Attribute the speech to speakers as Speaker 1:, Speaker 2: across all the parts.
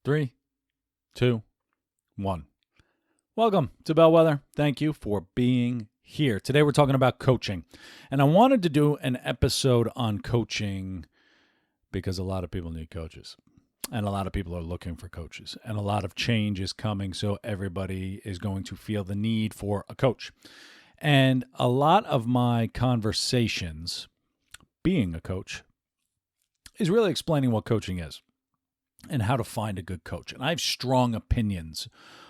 Speaker 1: 3, 2, 1. Welcome to Bellwether. Thank you for being here. Today we're talking about coaching. And I wanted to do an episode on coaching because a lot of people need coaches. And a lot of people are looking for coaches. And a lot of change is coming, so everybody is going to feel the need for a coach. And a lot of my conversations, being a coach, is really explaining what coaching is and how to find a good coach. And I have strong opinions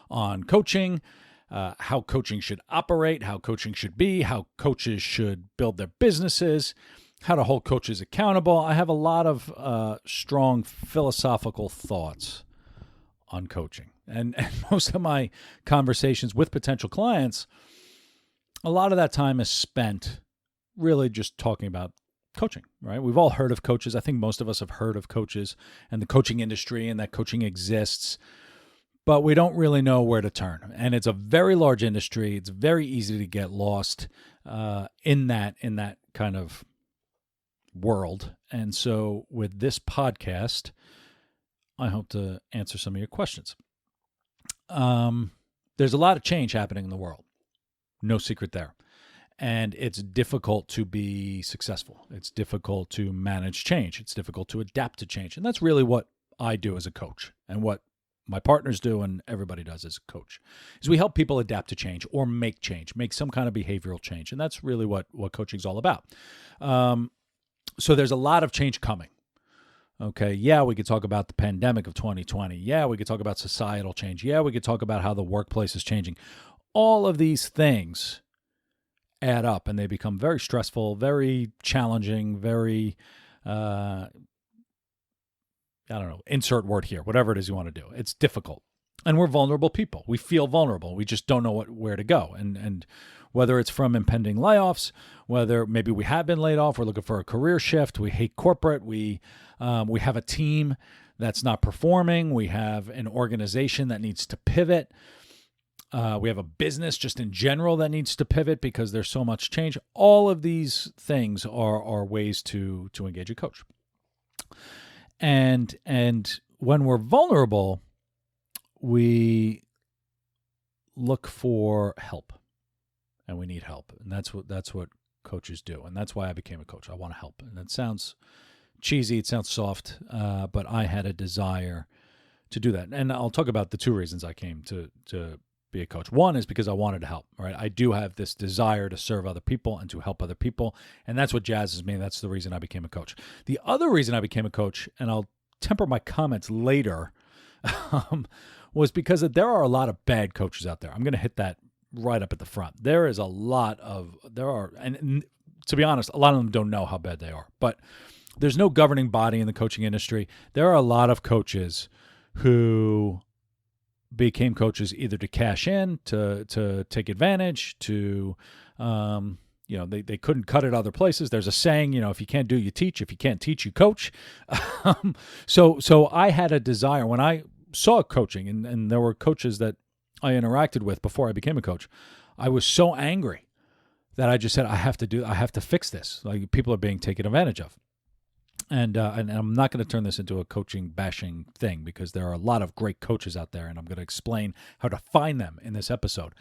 Speaker 1: on coaching, how coaching should operate, how coaching should be, how coaches should build their businesses, how to hold coaches accountable. I have a lot of strong philosophical thoughts on coaching. And most of my conversations with potential clients, a lot of that time is spent really just talking about coaching, right? We've all heard of coaches. I think most of us have heard of coaches and the coaching industry and that coaching exists, but we don't really know where to turn. And it's a very large industry. It's very easy to get lost in that kind of world. And so with this podcast, I hope to answer some of your questions. There's a lot of change happening in the world. No secret there. And it's difficult to be successful. It's difficult to manage change. It's difficult to adapt to change. And that's really what I do as a coach and what my partners do and everybody does as a coach is we help people adapt to change or make change, make some kind of behavioral change. And that's really what coaching is all about. So there's a lot of change coming. Okay. Yeah, we could talk about the pandemic of 2020. Yeah, we could talk about societal change. Yeah, we could talk about how the workplace is changing. All of these things add up and they become very stressful, very challenging, very, insert word here, whatever it is you want to do. It's difficult. And we're vulnerable people. We feel vulnerable. We just don't know where to go. And whether it's from impending layoffs, whether maybe we have been laid off, we're looking for a career shift, we hate corporate, we have a team that's not performing, we have an organization that needs to pivot, we have a business just in general that needs to pivot because there's so much change. All of these things are ways to engage a coach. And when we're vulnerable, we look for help, and we need help, and that's what coaches do, and that's why I became a coach. I want to help, and it sounds cheesy, it sounds soft, but I had a desire to do that, and I'll talk about the two reasons I came to be a coach. One is because I wanted to help, right? I do have this desire to serve other people and to help other people, and that's what jazzes me. That's the reason I became a coach. The other reason I became a coach, and I'll temper my comments later, was because there are a lot of bad coaches out there. I'm going to hit that right up at the front. And to be honest, a lot of them don't know how bad they are, but there's no governing body in the coaching industry. There are a lot of coaches who became coaches either to cash in, to take advantage, to, they couldn't cut it other places. There's a saying, if you can't do, you teach. If you can't teach, you coach. So I had a desire when I saw coaching and there were coaches that I interacted with before I became a coach. I was so angry that I just said, I have to fix this. Like, people are being taken advantage of. And I'm not going to turn this into a coaching bashing thing because there are a lot of great coaches out there, and I'm going to explain how to find them in this episode.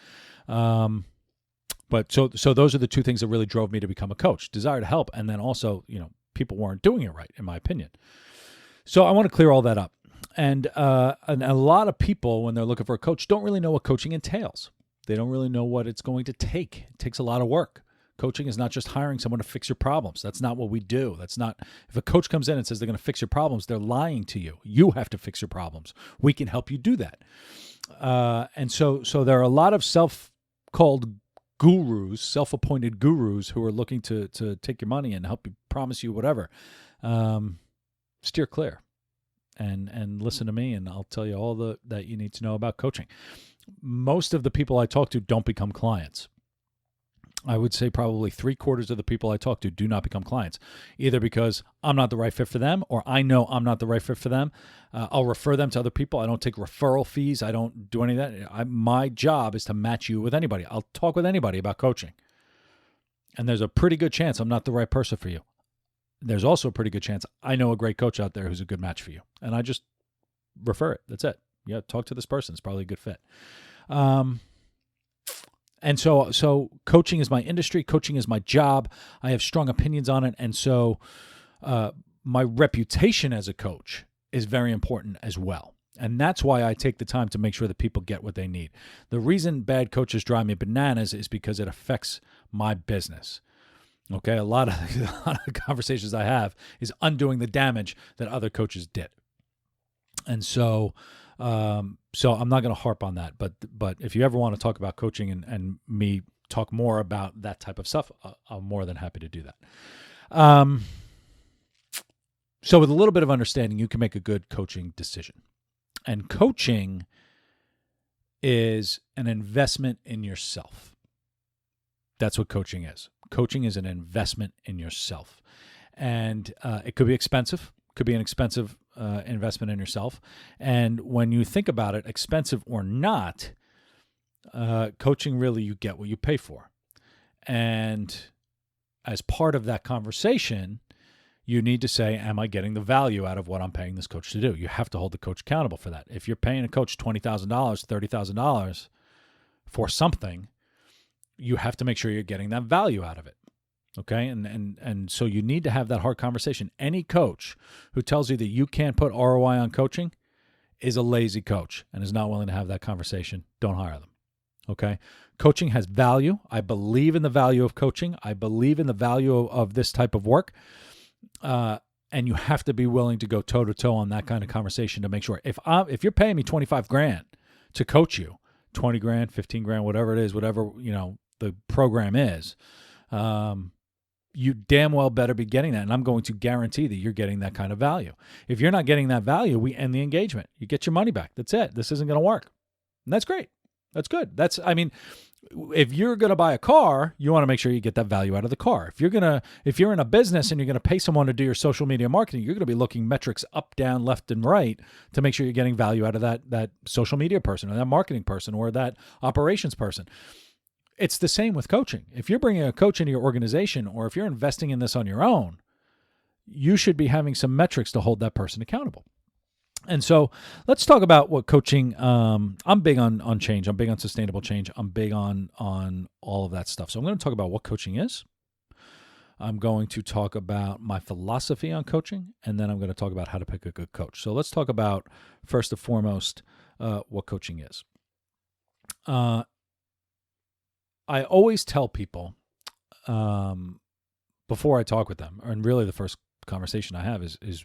Speaker 1: But so those are the two things that really drove me to become a coach: desire to help, and then also, people weren't doing it right, in my opinion. So I want to clear all that up. And a lot of people, when they're looking for a coach, don't really know what coaching entails. They don't really know what it's going to take. It takes a lot of work. Coaching is not just hiring someone to fix your problems. That's not what we do. If a coach comes in and says they're going to fix your problems, they're lying to you. You have to fix your problems. We can help you do that. And so there are a lot of self-called gurus, self-appointed gurus who are looking to take your money and help you, promise you whatever. Steer clear and listen to me, and I'll tell you all that you need to know about coaching. Most of the people I talk to don't become clients. I would say probably 3/4 of the people I talk to do not become clients, either because I'm not the right fit for them, or I know I'm not the right fit for them. I'll refer them to other people. I don't take referral fees. I don't do any of that. My job is to match you with anybody. I'll talk with anybody about coaching. And there's a pretty good chance I'm not the right person for you. There's also a pretty good chance I know a great coach out there who's a good match for you. And I just refer it. That's it. Yeah, talk to this person. It's probably a good fit. And so coaching is my industry. Coaching is my job. I have strong opinions on it. And so my reputation as a coach is very important as well. And that's why I take the time to make sure that people get what they need. The reason bad coaches drive me bananas is because it affects my business. Okay, a lot of conversations I have is undoing the damage that other coaches did. And so I'm not going to harp on that. But if you ever want to talk about coaching and me talk more about that type of stuff, I'm more than happy to do that. So with a little bit of understanding, you can make a good coaching decision. And coaching is an investment in yourself. That's what coaching is. Coaching is an investment in yourself. And it could be expensive. Could be an expensive investment in yourself. And when you think about it, expensive or not, coaching really, you get what you pay for. And as part of that conversation, you need to say, am I getting the value out of what I'm paying this coach to do? You have to hold the coach accountable for that. If you're paying a coach $20,000, $30,000 for something, you have to make sure you're getting that value out of it. Okay? And so you need to have that hard conversation. Any coach who tells you that you can't put ROI on coaching is a lazy coach and is not willing to have that conversation. Don't hire them. Okay? Coaching has value. I believe in the value of coaching. I believe in the value of this type of work. And you have to be willing to go toe to toe on that kind of conversation to make sure if you're paying me $25,000 to coach you, $20,000, $15,000, whatever it is, whatever, the program is, you damn well better be getting that. And I'm going to guarantee that you're getting that kind of value. If you're not getting that value, we end the engagement. You get your money back. That's it. This isn't going to work. And that's great. That's good. If you're going to buy a car, you want to make sure you get that value out of the car. If you're in a business and you're going to pay someone to do your social media marketing, you're going to be looking metrics up, down, left, and right to make sure you're getting value out of that social media person or that marketing person or that operations person. It's the same with coaching. If you're bringing a coach into your organization or if you're investing in this on your own, you should be having some metrics to hold that person accountable. And so let's talk about what coaching, I'm big on change. I'm big on sustainable change. I'm big on all of that stuff. So I'm going to talk about what coaching is. I'm going to talk about my philosophy on coaching, and then I'm going to talk about how to pick a good coach. So let's talk about, first and foremost, what coaching is. I always tell people before I talk with them, and really the first conversation I have is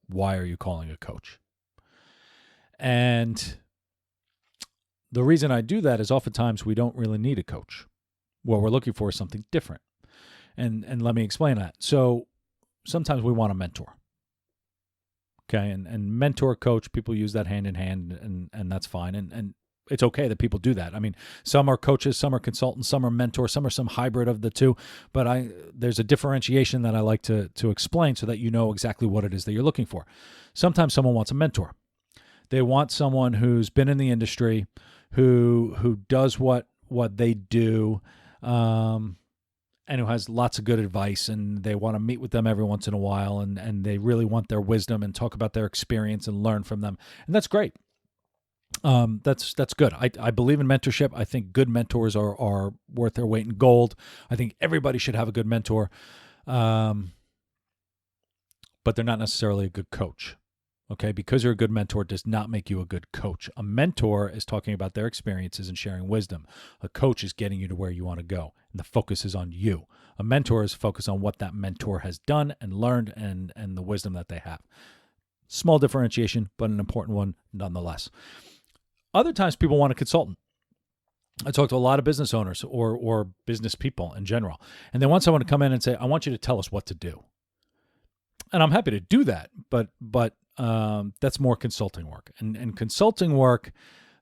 Speaker 1: why are you calling a coach? And the reason I do that is oftentimes we don't really need a coach. What we're looking for is something different. And let me explain that. So sometimes we want a mentor. Okay, and mentor, coach, people use that hand in hand, and that's fine. And it's okay that people do that. I mean, some are coaches, some are consultants, some are mentors, some are some hybrid of the two. But there's a differentiation that I like to explain so that you know exactly what it is that you're looking for. Sometimes someone wants a mentor. They want someone who's been in the industry, who does what they do, and who has lots of good advice, and they want to meet with them every once in a while, and they really want their wisdom and talk about their experience and learn from them. And that's great. That's good. I believe in mentorship. I think good mentors are worth their weight in gold. I think everybody should have a good mentor, but they're not necessarily a good coach. Okay, because you're a good mentor does not make you a good coach. A mentor is talking about their experiences and sharing wisdom. A coach is getting you to where you want to go, and the focus is on you. A mentor is focused on what that mentor has done and learned and the wisdom that they have. Small differentiation, but an important one nonetheless. Other times people want a consultant. I talk to a lot of business owners or business people in general, and they want someone to come in and say, I want you to tell us what to do. And I'm happy to do that, but that's more consulting work. And consulting work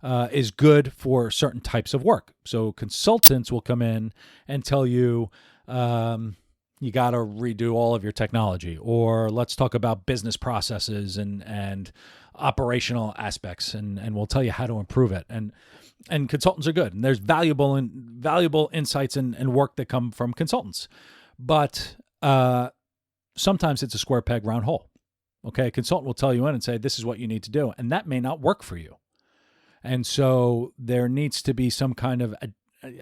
Speaker 1: is good for certain types of work. So consultants will come in and tell you, you got to redo all of your technology, or let's talk about business processes and operational aspects, and we'll tell you how to improve it. And consultants are good, and there's valuable insights and work that come from consultants. But sometimes it's a square peg, round hole. Okay, a consultant will tell you in and say, this is what you need to do, and that may not work for you. And so there needs to be some kind of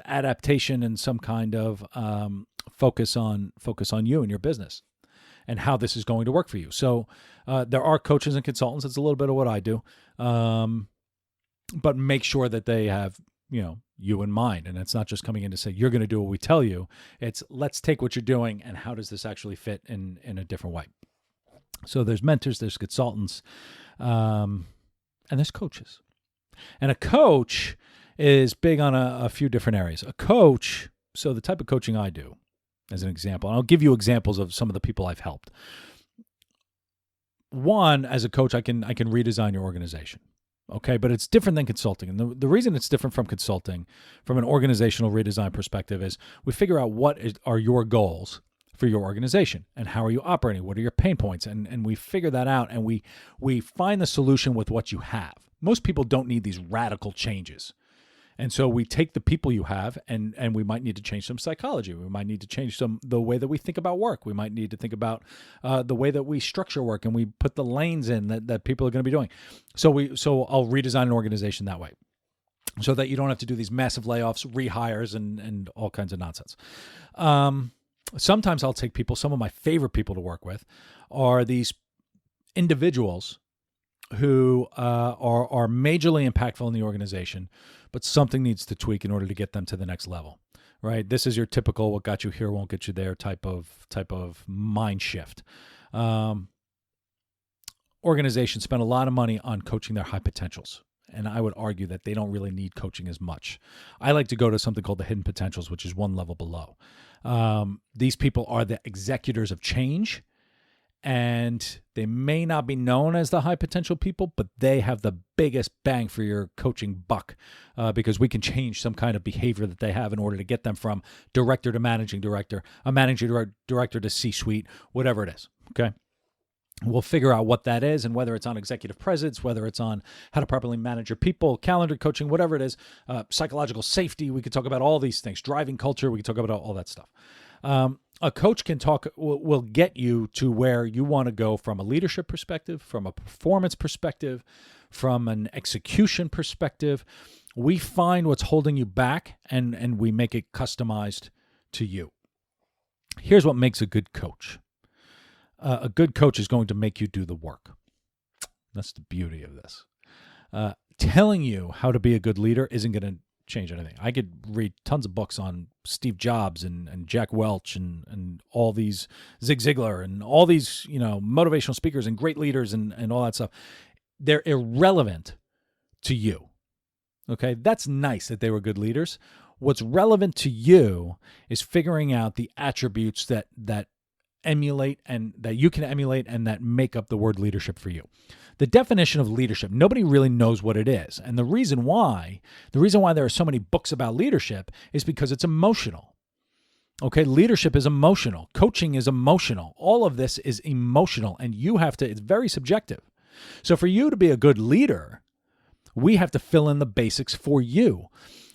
Speaker 1: adaptation and some kind of focus on you and your business and how this is going to work for you. So there are coaches and consultants. It's a little bit of what I do, but make sure that they have you in mind, and it's not just coming in to say you're going to do what we tell you. It's let's take what you're doing and how does this actually fit in a different way. So there's mentors, there's consultants, and there's coaches. And a coach is big on a few different areas. A coach, so the type of coaching I do, as an example, and I'll give you examples of some of the people I've helped. One, as a coach, I can redesign your organization. Okay, but it's different than consulting. And the reason it's different from consulting, from an organizational redesign perspective, is we figure out what are your goals for your organization and how are you operating? What are your pain points? And we figure that out, and we find the solution with what you have. Most people don't need these radical changes. And so we take the people you have, and we might need to change some psychology. We might need to change the way that we think about work. We might need to think about the way that we structure work, and we put the lanes in that people are going to be doing. So I'll redesign an organization that way, so that you don't have to do these massive layoffs, rehires, and all kinds of nonsense. Sometimes I'll take people. Some of my favorite people to work with are these individuals who are majorly impactful in the organization, but something needs to tweak in order to get them to the next level, right? This is your typical what got you here won't get you there type of mind shift. Organizations spend a lot of money on coaching their high potentials, and I would argue that they don't really need coaching as much. I like to go to something called the hidden potentials, which is one level below. These people are the executors of change, and they may not be known as the high potential people, but they have the biggest bang for your coaching buck, because we can change some kind of behavior that they have in order to get them from director to managing director, a managing director to C-suite, whatever it is, okay? We'll figure out what that is, and whether it's on executive presence, whether it's on how to properly manage your people, calendar coaching, whatever it is, psychological safety. We could talk about all these things, driving culture. We could talk about all that stuff. A coach will get you to where you want to go from a leadership perspective, from a performance perspective, from an execution perspective. We find what's holding you back, and we make it customized to you. Here's what makes a good coach. A good coach is going to make you do the work. That's the beauty of this. Telling you how to be a good leader isn't going to change anything. I could read tons of books on Steve Jobs and Jack Welch and all these Zig Ziglar and all these motivational speakers and great leaders and all that stuff. They're irrelevant to you. Okay, that's nice that they were good leaders. What's relevant to you is figuring out the attributes that emulate and that you can emulate and that make up the word leadership for you. The definition of leadership, nobody really knows what it is. And the reason why there are so many books about leadership is because it's emotional. Okay, leadership is emotional. Coaching is emotional. All of this is emotional, and it's very subjective. So for you to be a good leader, we have to fill in the basics for you.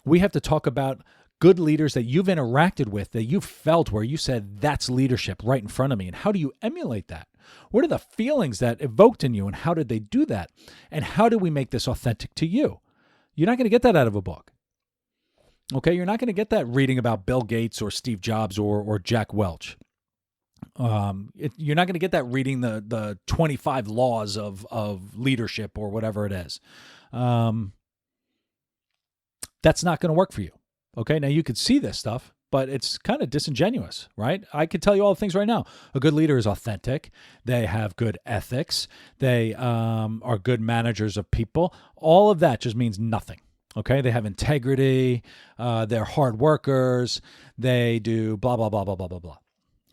Speaker 1: We have to talk about good leaders that you've interacted with, that you've felt where you said, that's leadership right in front of me. And how do you emulate that? What are the feelings that evoked in you, and how did they do that? And how do we make this authentic to you? You're not going to get that out of a book. Okay, you're not going to get that reading about Bill Gates or Steve Jobs or Jack Welch. You're not going to get that reading the 25 laws of leadership or whatever it is. That's not going to work for you. Okay, now you could see this stuff, but it's kind of disingenuous, right? I could tell you all the things right now. A good leader is authentic. They have good ethics. They are good managers of people. All of that just means nothing, okay? They have integrity. They're hard workers. They do blah, blah, blah, blah, blah, blah, blah.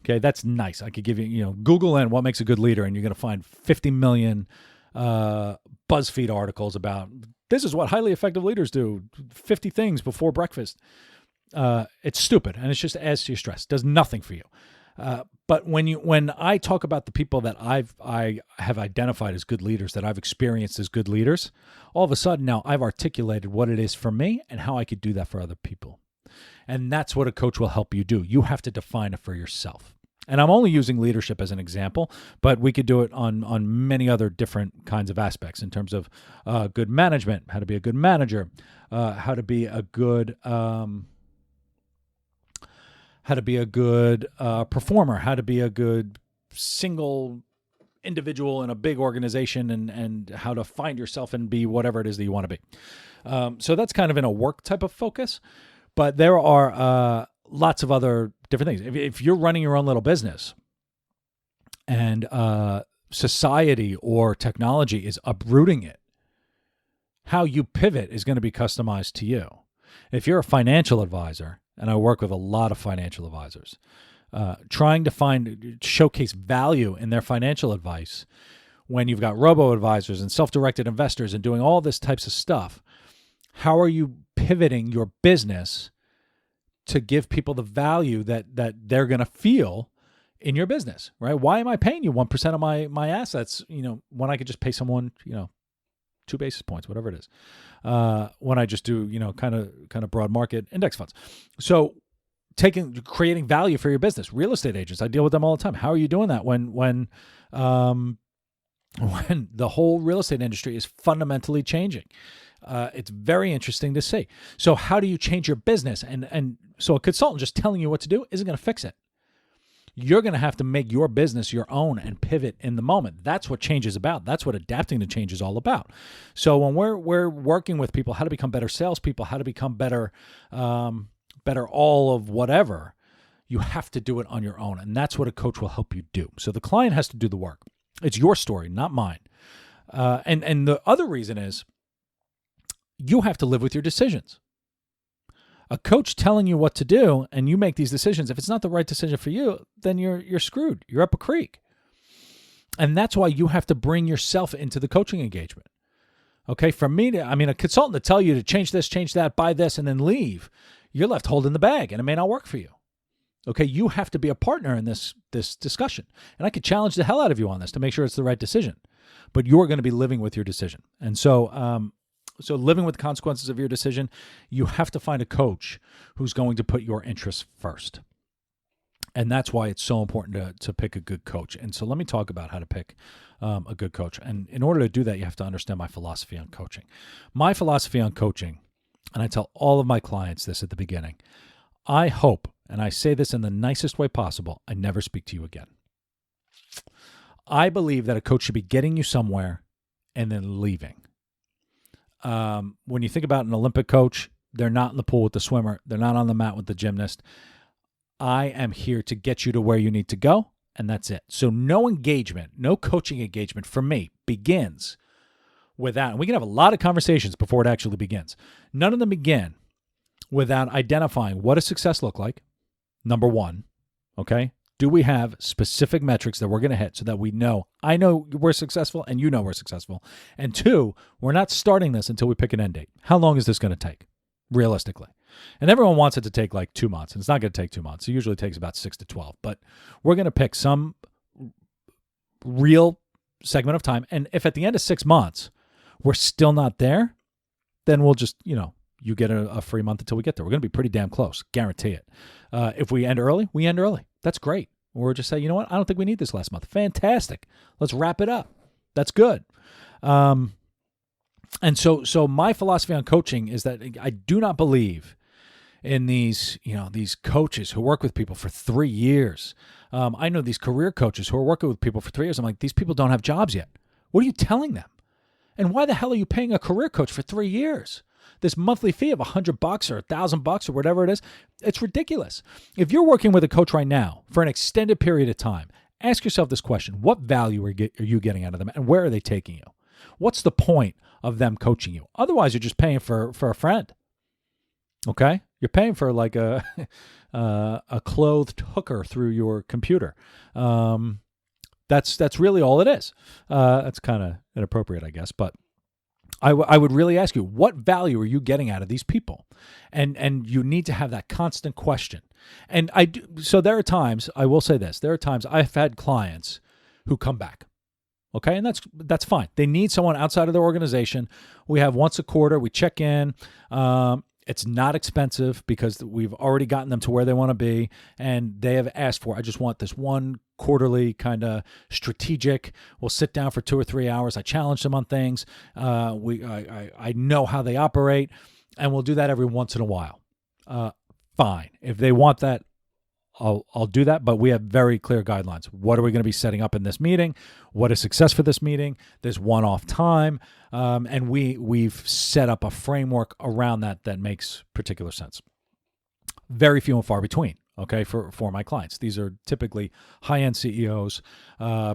Speaker 1: Okay, that's nice. I could give you, Google in what makes a good leader, and you're going to find 50 million BuzzFeed articles about this is what highly effective leaders do, 50 things before breakfast. It's stupid, and it just adds to your stress. It does nothing for you. But when I talk about the people that I have identified as good leaders, that I've experienced as good leaders, all of a sudden now I've articulated what it is for me and how I could do that for other people. And that's what a coach will help you do. You have to define it for yourself. And I'm only using leadership as an example, but we could do it on many other different kinds of aspects in terms of good management, how to be a good manager, how to be a good performer, how to be a good single individual in a big organization, and how to find yourself and be whatever it is that you want to be. So that's kind of in a work type of focus, but there are lots of other different things. If you're running your own little business and society or technology is uprooting it, how you pivot is going to be customized to you. If you're a financial advisor, and I work with a lot of financial advisors, trying to showcase value in their financial advice when you've got robo-advisors and self-directed investors and doing all this types of stuff, how are you pivoting your business to give people the value that they're going to feel in your business, right? Why am I paying you 1% of my assets, when I could just pay someone, 2 basis points, whatever it is, when I just do, kind of broad market index funds. So creating value for your business. Real estate agents, I deal with them all the time. How are you doing that when the whole real estate industry is fundamentally changing? It's very interesting to see. So how do you change your business? And so a consultant just telling you what to do isn't going to fix it. You're going to have to make your business your own and pivot in the moment. That's what change is about. That's what adapting to change is all about. So when we're working with people, how to become better salespeople, how to become better all of whatever, you have to do it on your own. And that's what a coach will help you do. So the client has to do the work. It's your story, not mine. And the other reason is you have to live with your decisions. A coach telling you what to do and you make these decisions, if it's not the right decision for you, then you're screwed. You're up a creek. And that's why you have to bring yourself into the coaching engagement. Okay, for me, a consultant to tell you to change this, change that, buy this, and then leave, you're left holding the bag and it may not work for you. Okay, you have to be a partner in this discussion. And I could challenge the hell out of you on this to make sure it's the right decision. But you're going to be living with your decision. And so living with the consequences of your decision, you have to find a coach who's going to put your interests first. And that's why it's so important to pick a good coach. And so let me talk about how to pick a good coach. And in order to do that, you have to understand my philosophy on coaching. My philosophy on coaching, and I tell all of my clients this at the beginning, I hope, and I say this in the nicest way possible, I never speak to you again. I believe that a coach should be getting you somewhere and then leaving. When you think about an Olympic coach, they're not in the pool with the swimmer. They're not on the mat with the gymnast. I am here to get you to where you need to go, and that's it. So no engagement, no coaching engagement for me begins without, and we can have a lot of conversations before it actually begins. None of them begin without identifying what does success look like, number one, okay? Do we have specific metrics that we're going to hit so that we know, I know we're successful and you know we're successful? And two, we're not starting this until we pick an end date. How long is this going to take, realistically? And everyone wants it to take like 2 months. And it's not going to take 2 months. It usually takes about 6 to 12. But we're going to pick some real segment of time. And if at the end of 6 months, we're still not there, then we'll just, you get a free month until we get there. We're going to be pretty damn close. Guarantee it. If we end early, we end early. That's great. Or just say, you know what? I don't think we need this last month. Fantastic. Let's wrap it up. That's good. And so my philosophy on coaching is that I do not believe in these coaches who work with people for 3 years. I know these career coaches who are working with people for 3 years. I'm like, these people don't have jobs yet. What are you telling them? And why the hell are you paying a career coach for 3 years? This monthly fee of $100 or $1,000 or whatever it is, it's ridiculous. If you're working with a coach right now for an extended period of time, ask yourself this question: what value are you getting out of them, and where are they taking you? What's the point of them coaching you? Otherwise, you're just paying for a friend. Okay, you're paying for like a clothed hooker through your computer. That's really all it is. That's kind of inappropriate, I guess, but I would really ask you, what value are you getting out of these people? And you need to have that constant question. And so there are times, I will say this, there are times I've had clients who come back. Okay, and that's fine. They need someone outside of their organization. We have once a quarter, we check in. It's not expensive because we've already gotten them to where they want to be, and they have asked for, I just want this one quarterly kind of strategic. We'll sit down for 2 or 3 hours. I challenge them on things. I know how they operate, and we'll do that every once in a while. Fine. If they want that, I'll do that, but we have very clear guidelines. What are we going to be setting up in this meeting? What is success for this meeting? There's one-off time, and we've set up a framework around that makes particular sense. Very few and far between, okay, for my clients. These are typically high-end CEOs,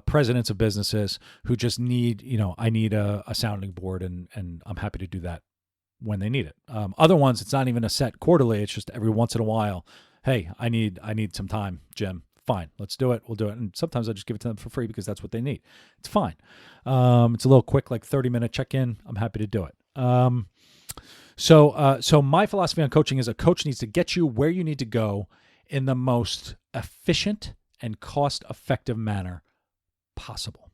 Speaker 1: presidents of businesses who just need, I need a sounding board, and I'm happy to do that when they need it. Other ones, it's not even a set quarterly. It's just every once in a while. Hey, I need some time, Jim. Fine, let's do it. We'll do it. And sometimes I just give it to them for free because that's what they need. It's fine. It's a little quick, like 30-minute check-in. I'm happy to do it. So my philosophy on coaching is a coach needs to get you where you need to go in the most efficient and cost-effective manner possible.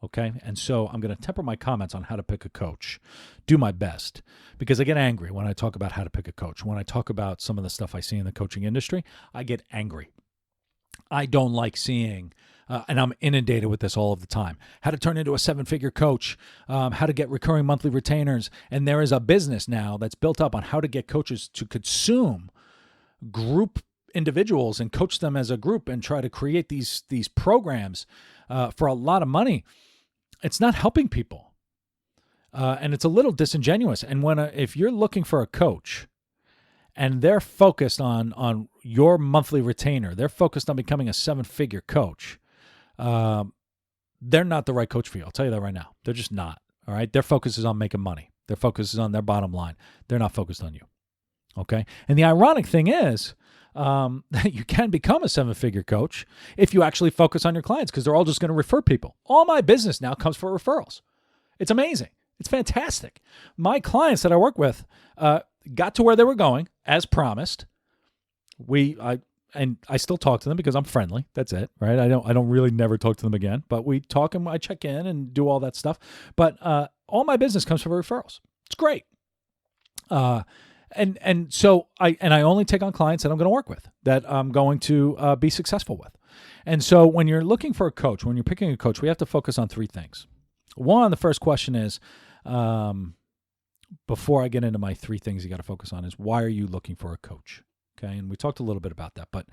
Speaker 1: Okay, and so I'm going to temper my comments on how to pick a coach, do my best, because I get angry when I talk about how to pick a coach. When I talk about some of the stuff I see in the coaching industry, I get angry. I don't like seeing, and I'm inundated with this all of the time, how to turn into a 7-figure coach, how to get recurring monthly retainers. And there is a business now that's built up on how to get coaches to consume group individuals and coach them as a group and try to create these programs for a lot of money. It's not helping people, and it's a little disingenuous. And if you're looking for a coach and they're focused on your monthly retainer, they're focused on becoming a 7-figure coach, they're not the right coach for you. I'll tell you that right now. They're just not. All right. Their focus is on making money. Their focus is on their bottom line. They're not focused on you. Okay. And the ironic thing is, that you can become a 7-figure coach if you actually focus on your clients, because they're all just going to refer people. All my business now comes for referrals. It's amazing. It's fantastic. My clients that I work with got to where they were going as promised. I still talk to them because I'm friendly. That's it, right? I don't really never talk to them again, but we talk and I check in and do all that stuff. But all my business comes from referrals. It's great. And so I only take on clients that I'm going to work with, that I'm going to be successful with. And so when you're looking for a coach, when you're picking a coach, we have to focus on 3 things. One, the first question is, before I get into my 3 things you got to focus on, is why are you looking for a coach? Okay. And we talked a little bit about that, but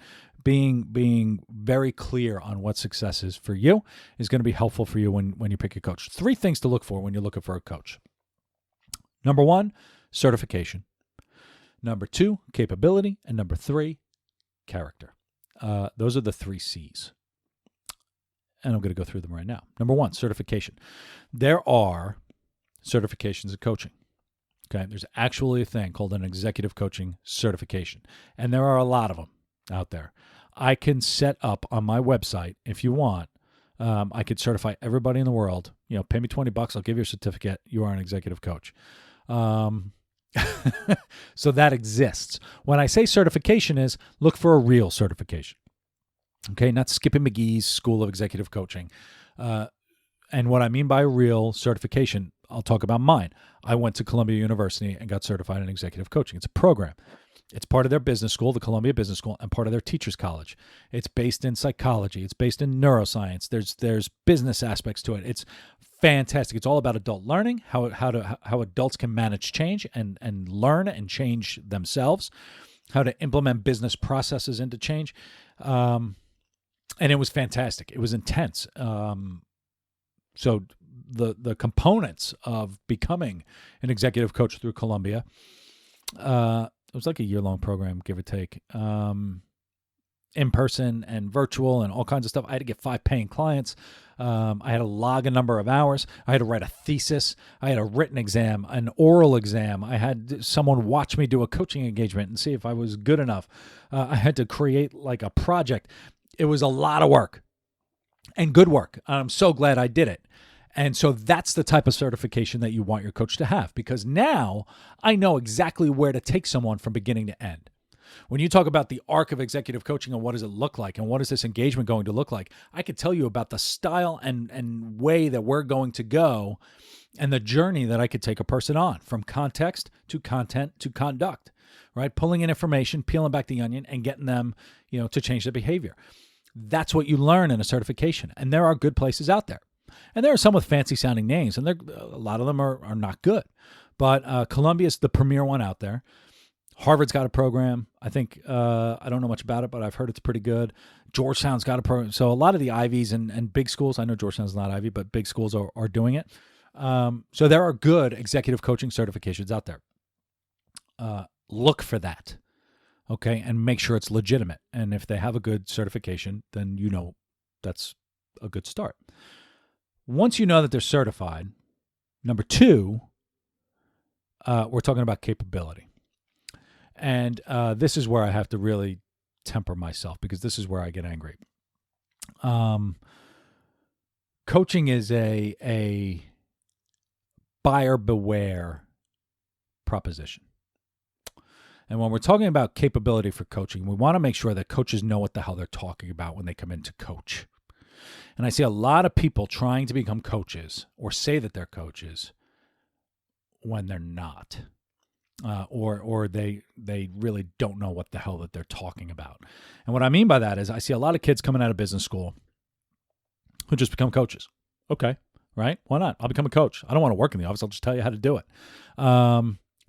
Speaker 1: being very clear on what success is for you is going to be helpful for you when you pick a coach. 3 things to look for when you're looking for a coach. Number 1, certification. Number 2, capability. And number 3, character. Those are the 3 C's. And I'm going to go through them right now. Number 1, certification. There are certifications in coaching. Okay, there's actually a thing called an executive coaching certification. And there are a lot of them out there. I can set up on my website, if you want, I could certify everybody in the world. Pay me $20, I'll give you a certificate. You are an executive coach. So that exists. When I say certification is, look for a real certification. Okay, not Skippy McGee's School of Executive Coaching. And what I mean by real certification, I'll talk about mine. I went to Columbia University and got certified in executive coaching. It's a program. It's part of their business school, the Columbia Business School, and part of their teacher's college. It's based in psychology. It's based in neuroscience. There's business aspects to it. It's fantastic. It's all about adult learning, how adults can manage change and learn and change themselves, how to implement business processes into change. And it was fantastic. It was intense. So the components of becoming an executive coach through Columbia, it was like a year-long program, give or take, in person and virtual and all kinds of stuff. I had to get 5 paying clients. I had to log a number of hours. I had to write a thesis. I had a written exam, an oral exam. I had someone watch me do a coaching engagement and see if I was good enough. I had to create like a project. It was a lot of work and good work. I'm so glad I did it. And so that's the type of certification that you want your coach to have, because now I know exactly where to take someone from beginning to end. When you talk about the arc of executive coaching and what does it look like and what is this engagement going to look like, I could tell you about the style and way that we're going to go and the journey that I could take a person on from context to content to conduct, right? Pulling in information, peeling back the onion, and getting them, to change their behavior. That's what you learn in a certification. And there are good places out there. And there are some with fancy sounding names, and a lot of them are not good. But Colombia is the premier one out there. Harvard's got a program. I think, I don't know much about it, but I've heard it's pretty good. Georgetown's got a program. So a lot of the Ivies and big schools, I know Georgetown's not Ivy, but big schools are doing it. So there are good executive coaching certifications out there. Look for that, okay, and make sure it's legitimate. And if they have a good certification, then that's a good start. Once you know that they're certified, number two, we're talking about capability. And this is where I have to really temper myself, because this is where I get angry. Coaching is a buyer beware proposition. And when we're talking about capability for coaching, we want to make sure that coaches know what the hell they're talking about when they come in to coach. And I see a lot of people trying to become coaches or say that they're coaches when they're not. Or they really don't know what the hell that they're talking about. And what I mean by that is I see a lot of kids coming out of business school who just become coaches. Okay, right? Why not? I'll become a coach. I don't want to work in the office. I'll just tell you how to do it.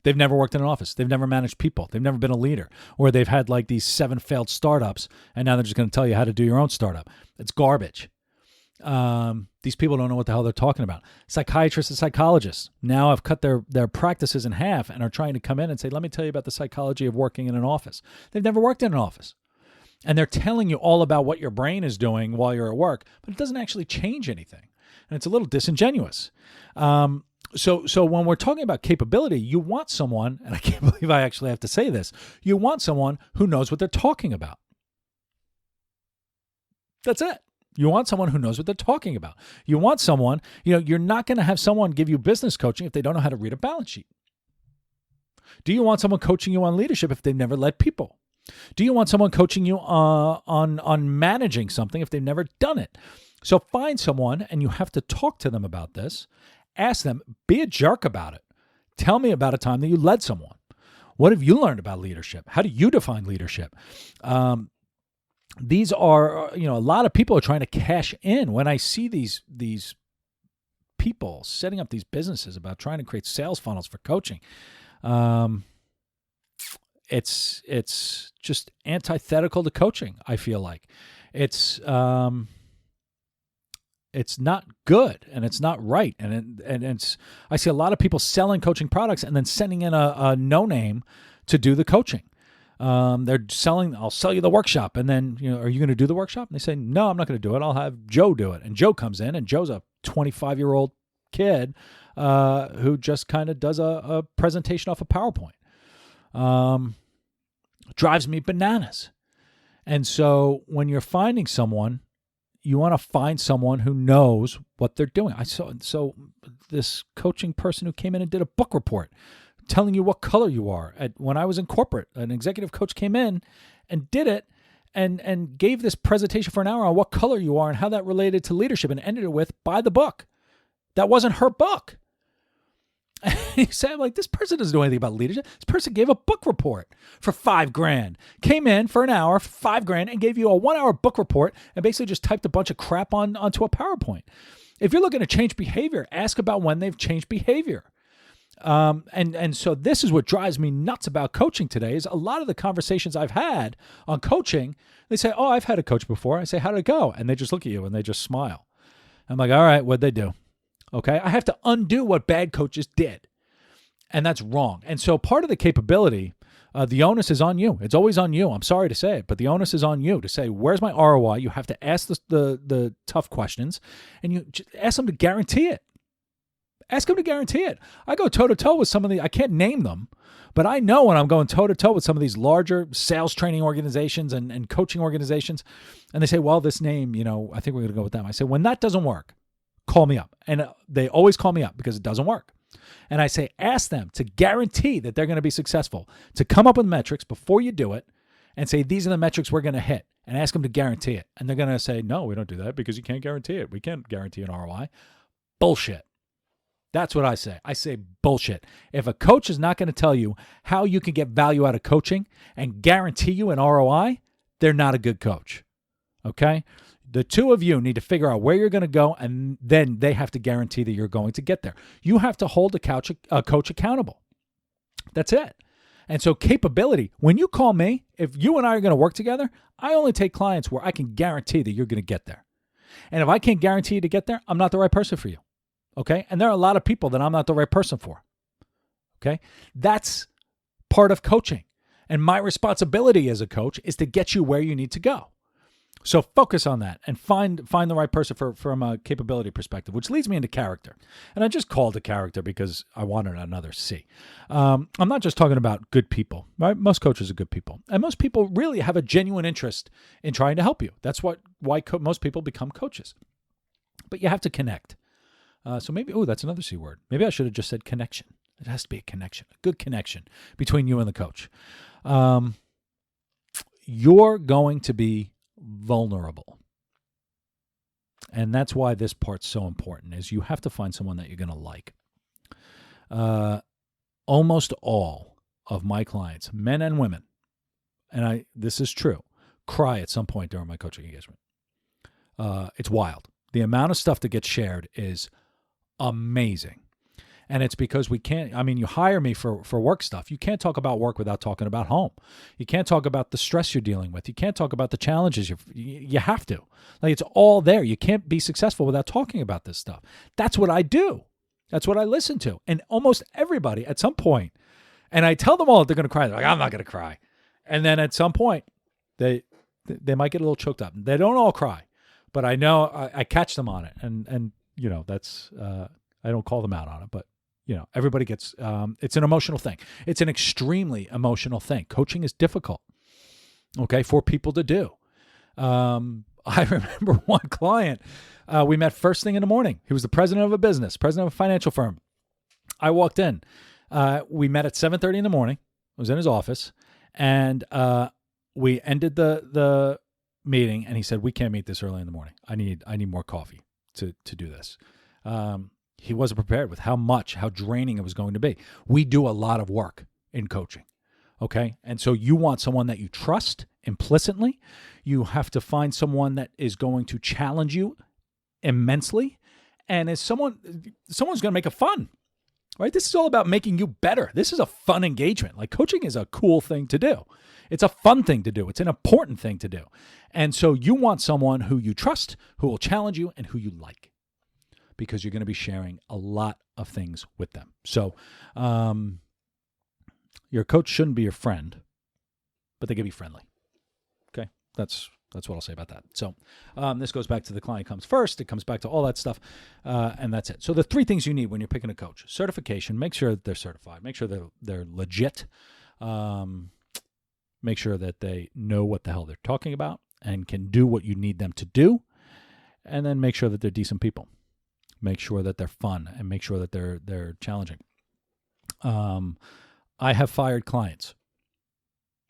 Speaker 1: They've never worked in an office. They've never managed people. They've never been a leader. Or they've had like these 7 failed startups, and now they're just going to tell you how to do your own startup. It's garbage. These people don't know what the hell they're talking about. Psychiatrists and psychologists now have cut their practices in half and are trying to come in and say, let me tell you about the psychology of working in an office. They've never worked in an office. And they're telling you all about what your brain is doing while you're at work, but it doesn't actually change anything. And it's a little disingenuous. So when we're talking about capability, you want someone, and I can't believe I actually have to say this, you want someone who knows what they're talking about. That's it. You want someone who knows what they're talking about. You want someone, you're not going to have someone give you business coaching if they don't know how to read a balance sheet. Do you want someone coaching you on leadership if they've never led people? Do you want someone coaching you on managing something if they've never done it? So find someone, and you have to talk to them about this. Ask them, be a jerk about it. Tell me about a time that you led someone. What have you learned about leadership? How do you define leadership? These are, a lot of people are trying to cash in. When I see these people setting up these businesses about trying to create sales funnels for coaching, it's just antithetical to coaching. I feel like it's not good, and it's not right, and it's. I see a lot of people selling coaching products and then sending in a no name to do the coaching. They're selling, I'll sell you the workshop. And then, are you going to do the workshop? And they say, no, I'm not going to do it. I'll have Joe do it. And Joe comes in, and Joe's a 25-year-old kid who just kind of does a presentation off a PowerPoint. Drives me bananas. And so when you're finding someone, you want to find someone who knows what they're doing. So this coaching person who came in and did a book report telling you what color you are. When I was in corporate, an executive coach came in and did it and gave this presentation for an hour on what color you are and how that related to leadership, and ended it with, buy the book. That wasn't her book. And he said, this person doesn't know anything about leadership. This person gave a book report for $5,000, came in for an hour for $5,000 and gave you a 1-hour book report and basically just typed a bunch of crap onto a PowerPoint. If you're looking to change behavior, ask about when they've changed behavior. And so this is what drives me nuts about coaching today, is a lot of the conversations I've had on coaching, they say, oh, I've had a coach before. I say, how did it go? And they just look at you and they just smile. I'm like, all right, what'd they do? Okay. I have to undo what bad coaches did. And that's wrong. And so part of the capability, the onus is on you. It's always on you. I'm sorry to say it, but the onus is on you to say, where's my ROI? You have to ask the tough questions, and you ask them to guarantee it. Ask them to guarantee it. I go toe-to-toe with some of I can't name them, but I know when I'm going toe-to-toe with some of these larger sales training organizations and coaching organizations, and they say, well, this name, I think we're going to go with them. I say, when that doesn't work, call me up. And they always call me up because it doesn't work. And I say, ask them to guarantee that they're going to be successful, to come up with metrics before you do it and say, these are the metrics we're going to hit, and ask them to guarantee it. And they're going to say, no, we don't do that because you can't guarantee it. We can't guarantee an ROI. Bullshit. That's what I say. I say bullshit. If a coach is not going to tell you how you can get value out of coaching and guarantee you an ROI, they're not a good coach. Okay? The two of you need to figure out where you're going to go, and then they have to guarantee that you're going to get there. You have to hold a coach accountable. That's it. And so capability, when you call me, if you and I are going to work together, I only take clients where I can guarantee that you're going to get there. And if I can't guarantee you to get there, I'm not the right person for you. Okay? And there are a lot of people that I'm not the right person for. Okay? That's part of coaching. And my responsibility as a coach is to get you where you need to go. So focus on that and find the right person from a capability perspective, which leads me into character. And I just called it character because I wanted another C. I'm not just talking about good people, right? Most coaches are good people. And most people really have a genuine interest in trying to help you. That's why most people become coaches. But you have to connect. So maybe, that's another C word. Maybe I should have just said connection. It has to be a connection, a good connection between you and the coach. You're going to be vulnerable. And that's why this part's so important, is you have to find someone that you're going to like. Almost all of my clients, men and women, and this is true, cry at some point during my coaching engagement. It's wild. The amount of stuff that gets shared is amazing. And it's because you hire me for work stuff. You can't talk about work without talking about home. You can't talk about the stress you're dealing with. You can't talk about the challenges. You have to. Like, it's all there. You can't be successful without talking about this stuff. That's what I do. That's what I listen to. And almost everybody at some point, and I tell them all that they're going to cry. They're like, I'm not going to cry. And then at some point, they might get a little choked up. They don't all cry, but I know I catch them on it. And that's, I don't call them out on it, but everybody gets, it's an emotional thing. It's an extremely emotional thing. Coaching is difficult, okay, for people to do. I remember one client, we met first thing in the morning. He was the president of a business, president of a financial firm. I walked in. We met at 7:30 in the morning. I was in his office, and we ended the meeting, and he said, we can't meet this early in the morning. I need more coffee to do this. He wasn't prepared with how draining it was going to be. We do a lot of work in coaching, okay? And so you want someone that you trust implicitly. You have to find someone that is going to challenge you immensely, and is someone's going to make it fun, right? This is all about making you better. This is a fun engagement. Like, coaching is a cool thing to do. It's a fun thing to do. It's an important thing to do. And so you want someone who you trust, who will challenge you, and who you like, because you're going to be sharing a lot of things with them. So your coach shouldn't be your friend, but they can be friendly. Okay, that's what I'll say about that. So this goes back to the client comes first. It comes back to all that stuff, and that's it. So the three things you need when you're picking a coach: certification. Make sure that they're certified. Make sure they're legit. Make sure that they know what the hell they're talking about and can do what you need them to do. And then make sure that they're decent people. Make sure that they're fun, and make sure that they're challenging. I have fired clients.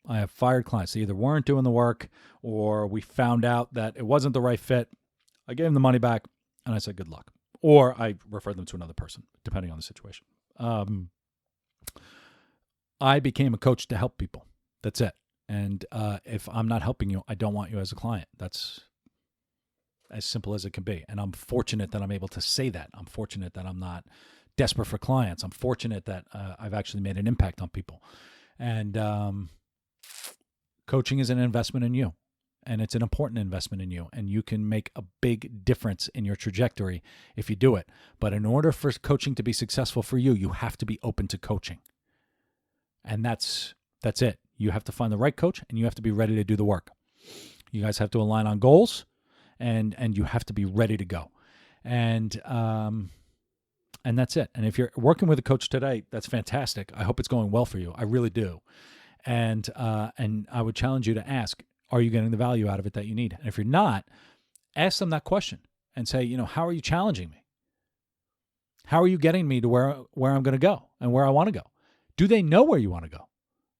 Speaker 1: They either weren't doing the work, or we found out that it wasn't the right fit. I gave them the money back, and I said, good luck. Or I referred them to another person, depending on the situation. I became a coach to help people. That's it. And if I'm not helping you, I don't want you as a client. That's as simple as it can be. And I'm fortunate that I'm able to say that. I'm fortunate that I'm not desperate for clients. I'm fortunate that I've actually made an impact on people. And coaching is an investment in you, and it's an important investment in you. And you can make a big difference in your trajectory if you do it. But in order for coaching to be successful for you, you have to be open to coaching. And that's it. You have to find the right coach, and you have to be ready to do the work. You guys have to align on goals. And you have to be ready to go. And that's it. And if you're working with a coach today, that's fantastic. I hope it's going well for you. I really do. And I would challenge you to ask, are you getting the value out of it that you need? And if you're not, ask them that question and say, how are you challenging me? How are you getting me to where I'm going to go and where I want to go? Do they know where you want to go?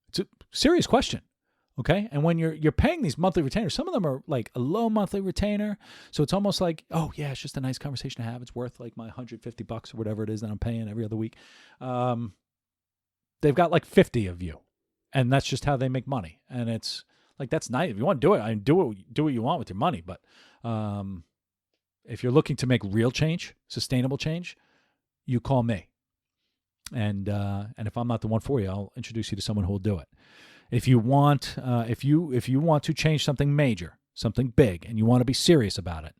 Speaker 1: It's a serious question. Okay. And when you're paying these monthly retainers, some of them are like a low monthly retainer. So it's almost like, oh yeah, it's just a nice conversation to have. It's worth like my $150 or whatever it is that I'm paying every other week. They've got like 50 of you, and that's just how they make money. And it's like, that's nice. If you want to do it, I mean, do what you want with your money. But if you're looking to make real change, sustainable change, you call me. And if I'm not the one for you, I'll introduce you to someone who will do it. If you want, if you want to change something major, something big, and you want to be serious about it,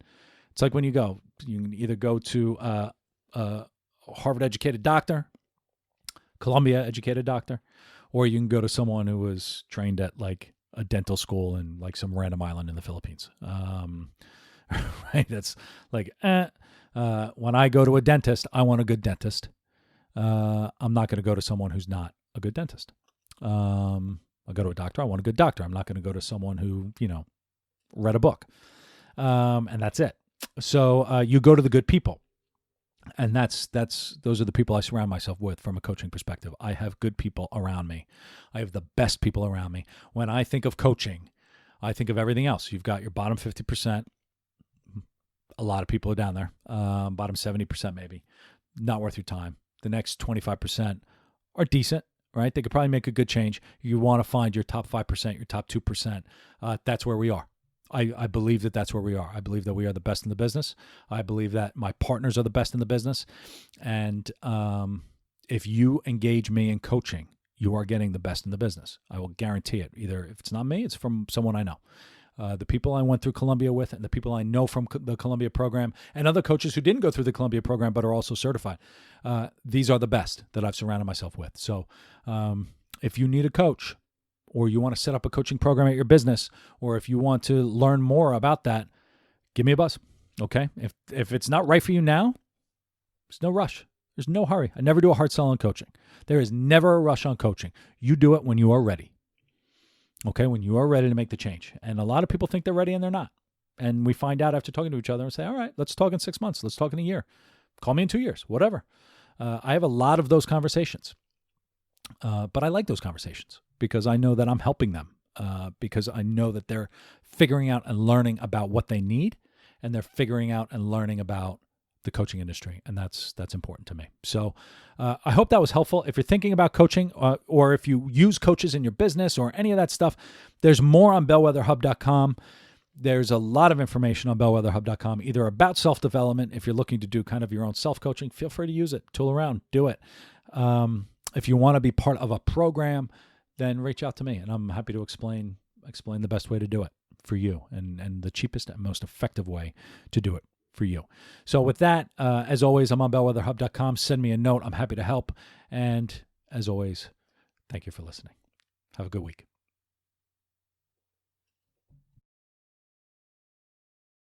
Speaker 1: it's like when you can either go to a Harvard-educated doctor, Colombia-educated doctor, or you can go to someone who was trained at like a dental school in like some random island in the Philippines. Right? That's like, when I go to a dentist, I want a good dentist. I'm not going to go to someone who's not a good dentist. I go to a doctor, I want a good doctor. I'm not going to go to someone who, read a book. And that's it. So you go to the good people. And those are the people I surround myself with from a coaching perspective. I have good people around me. I have the best people around me. When I think of coaching, I think of everything else. You've got your bottom 50%. A lot of people are down there. Bottom 70% maybe. Not worth your time. The next 25% are decent, right? They could probably make a good change. You want to find your top 5%, your top 2%. That's where we are. I believe that that's where we are. I believe that we are the best in the business. I believe that my partners are the best in the business. And if you engage me in coaching, you are getting the best in the business. I will guarantee it. Either if it's not me, it's from someone I know. The people I went through Colombia with and the people I know from the Colombia program and other coaches who didn't go through the Colombia program but are also certified. These are the best that I've surrounded myself with. So if you need a coach, or you want to set up a coaching program at your business, or if you want to learn more about that, give me a buzz, okay? If it's not right for you now, there's no rush. There's no hurry. I never do a hard sell on coaching. There is never a rush on coaching. You do it when you are ready, okay? When you are ready to make the change. And a lot of people think they're ready and they're not. And we find out after talking to each other and say, all right, let's talk in 6 months. Let's talk in a year. Call me in 2 years, whatever. I have a lot of those conversations. But I like those conversations because I know that I'm helping them, because I know that they're figuring out and learning about what they need, and they're figuring out and learning about the coaching industry, and that's important to me. So I hope that was helpful. If you're thinking about coaching, or if you use coaches in your business or any of that stuff, there's more on bellwetherhub.com. There's a lot of information on bellwetherhub.com, either about self-development. If you're looking to do kind of your own self-coaching, feel free to use it. Tool around, do it. If you want to be part of a program, then reach out to me, and I'm happy to explain the best way to do it for you, and the cheapest and most effective way to do it for you. So with that, as always, I'm on bellwetherhub.com. Send me a note. I'm happy to help. And as always, thank you for listening. Have a good week.